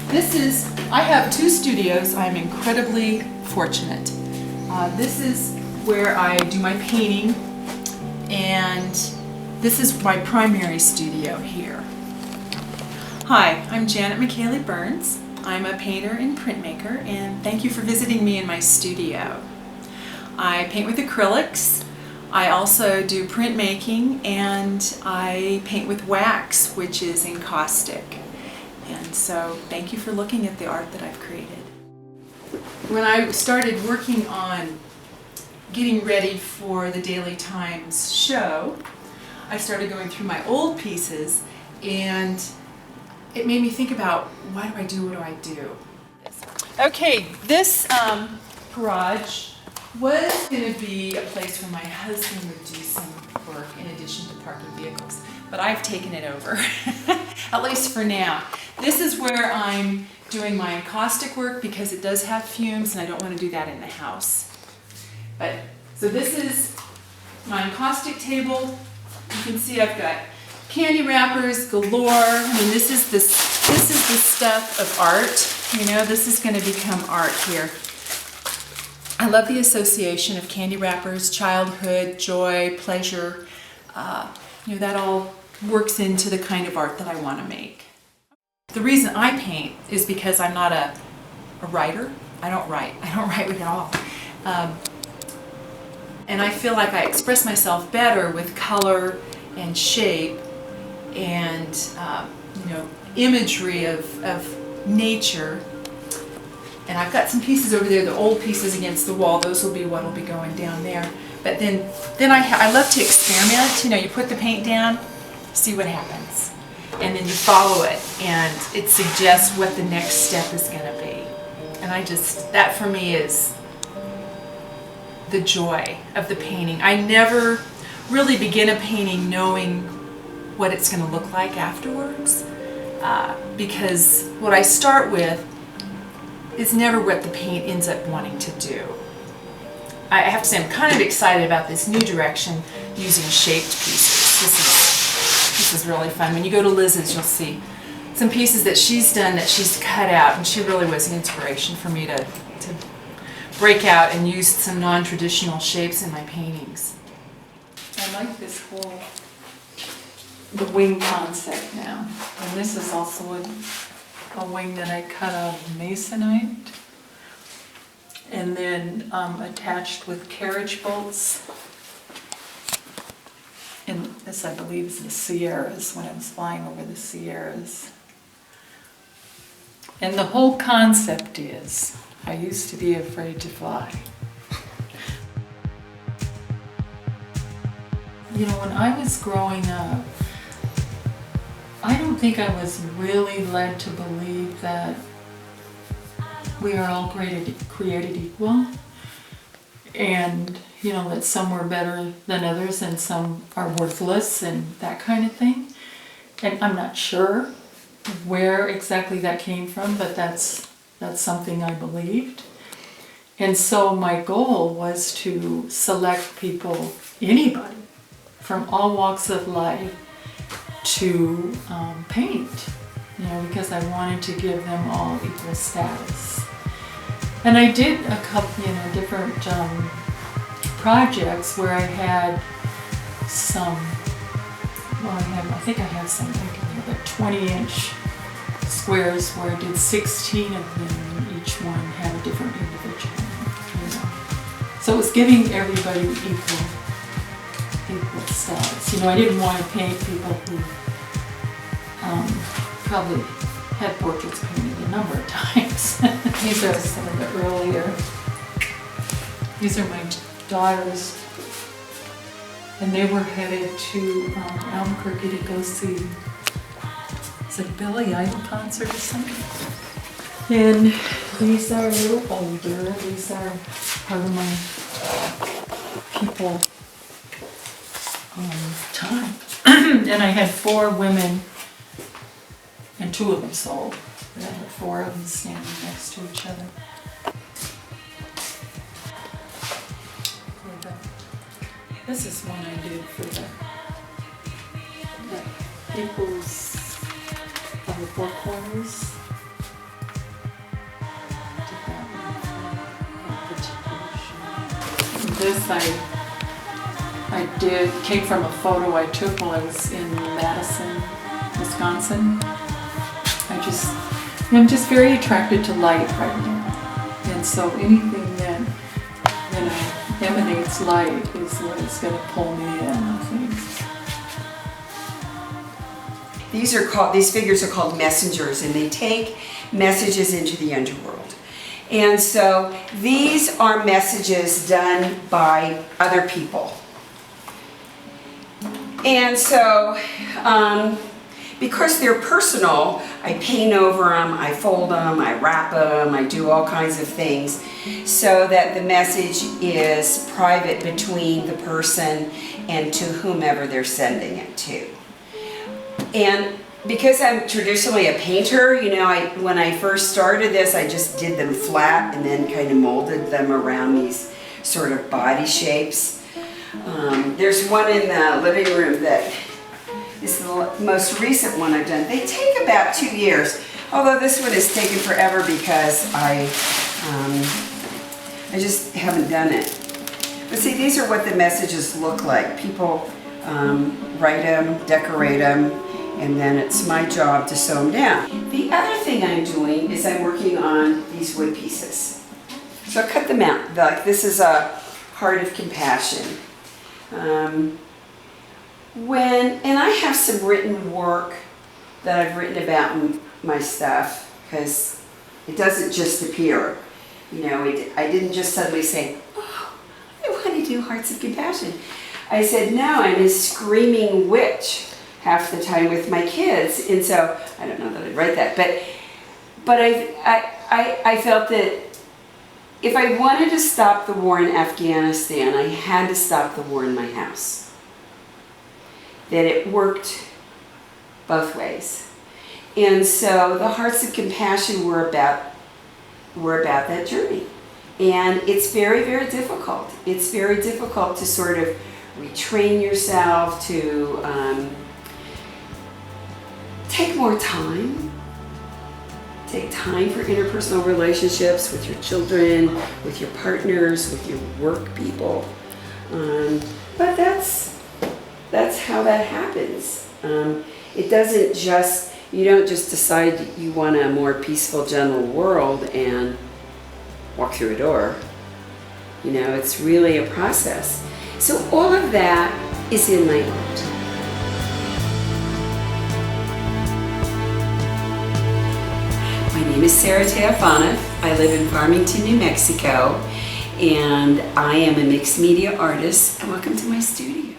I have two studios. I'm incredibly fortunate. This is where I do my painting, and this is my primary studio here. Hi, I'm Janet McKaylee Burns. I'm a painter and printmaker, and thank you for visiting me in my studio. I paint with acrylics. I also do printmaking, and I paint with wax, which is encaustic. And so thank you for looking at the art that I've created. When I started working on getting ready for the Daily Times show, I started going through my old pieces, and it made me think about, why do I do what do? Okay, this garage was going to be a place where my husband would do some work in addition to parking vehicles, but I've taken it over, at least for now. This is where I'm doing my encaustic work because it does have fumes and I don't want to do that in the house. So this is my encaustic table. You can see I've got candy wrappers galore. I mean, this is the stuff of art. You know, this is going to become art here. I love the association of candy wrappers, childhood, joy, pleasure. You know, that all works into the kind of art that I want to make. The reason I paint is because I'm not a writer. I don't write at all. And I feel like I express myself better with color and shape and you know, imagery of nature. And I've got some pieces over there, the old pieces against the wall. Those will be what will be going down there. But then I love to experiment. You know, you put the paint down, see what happens, and then you follow it, and it suggests what the next step is going to be. And that for me is the joy of the painting. I never really begin a painting knowing what it's going to look like afterwards, because what I start with is never what the paint ends up wanting to do. I have to say I'm kind of excited about this new direction using shaped pieces. This is really fun. When you go to Liz's, you'll see some pieces that she's done that she's cut out, and she really was an inspiration for me to break out and use some non-traditional shapes in my paintings. I like this whole, the wing concept now. And this is also a wing that I cut out of masonite and then attached with carriage bolts. And this, I believe, is the Sierras, when I was flying over the Sierras. And the whole concept is, I used to be afraid to fly. You know, when I was growing up, I don't think I was really led to believe that we are all created equal, and you know, that some were better than others and some are worthless and that kind of thing. And I'm not sure where exactly that came from, but that's something I believed. And so my goal was to select people, anybody, from all walks of life to paint, you know, because I wanted to give them all equal status. And I did a couple, you know, different projects where I had some, well, I think I had some, like 20-inch squares where I did 16 of them, and each one had a different individual, you know. So it was giving everybody equal status. You know, I didn't want to paint people who probably had portraits painted a number of times. These are some of the earlier. These are my daughters, and they were headed to Albuquerque to go see, is it Billy Idol concert or something? And these are a little older. These are part of my people time. And I had 4 women, and 2 of them sold. But I had 4 of them standing next to each other. This is one I did for the peoples of the 4 corners. this came from a photo I took while I was in Madison, Wisconsin. I'm just very attracted to light right now. And so anything that, emanates light is what is going to pull me in, I think. These figures are called messengers, and they take messages into the underworld. And so these are messages done by other people. And so, because they're personal, I paint over them, I fold them, I wrap them, I do all kinds of things so that the message is private between the person and to whomever they're sending it to. And because I'm traditionally a painter, when I first started this, I just did them flat and then kind of molded them around these sort of body shapes. There's one in the living room that is the most recent one I've done. They take about 2 years, although this one has taken forever because I just haven't done it. But see, these are what the messages look like. People write them, decorate them, and then it's my job to sew them down. The other thing I'm doing is I'm working on these wood pieces. So I cut them out. Like this is a heart of compassion. And I have some written work that I've written about my stuff, because it doesn't just appear. I didn't just suddenly say, oh, I want to do Hearts of Compassion. I said, no, I'm a screaming witch half the time with my kids. And so, I don't know that I'd write that, but I felt that if I wanted to stop the war in Afghanistan, I had to stop the war in my house. That it worked both ways. And so the Hearts of Compassion were about that journey. And it's very, very difficult. It's very difficult to sort of retrain yourself to take more time. Take time for interpersonal relationships with your children, with your partners, with your work people. But that's how that happens. It doesn't just, you don't just decide you want a more peaceful, gentle world and walk through a door. It's really a process. So all of that is in my art. My name is Sarah Teofana. I live in Farmington, New Mexico, and I am a mixed media artist, and welcome to my studio.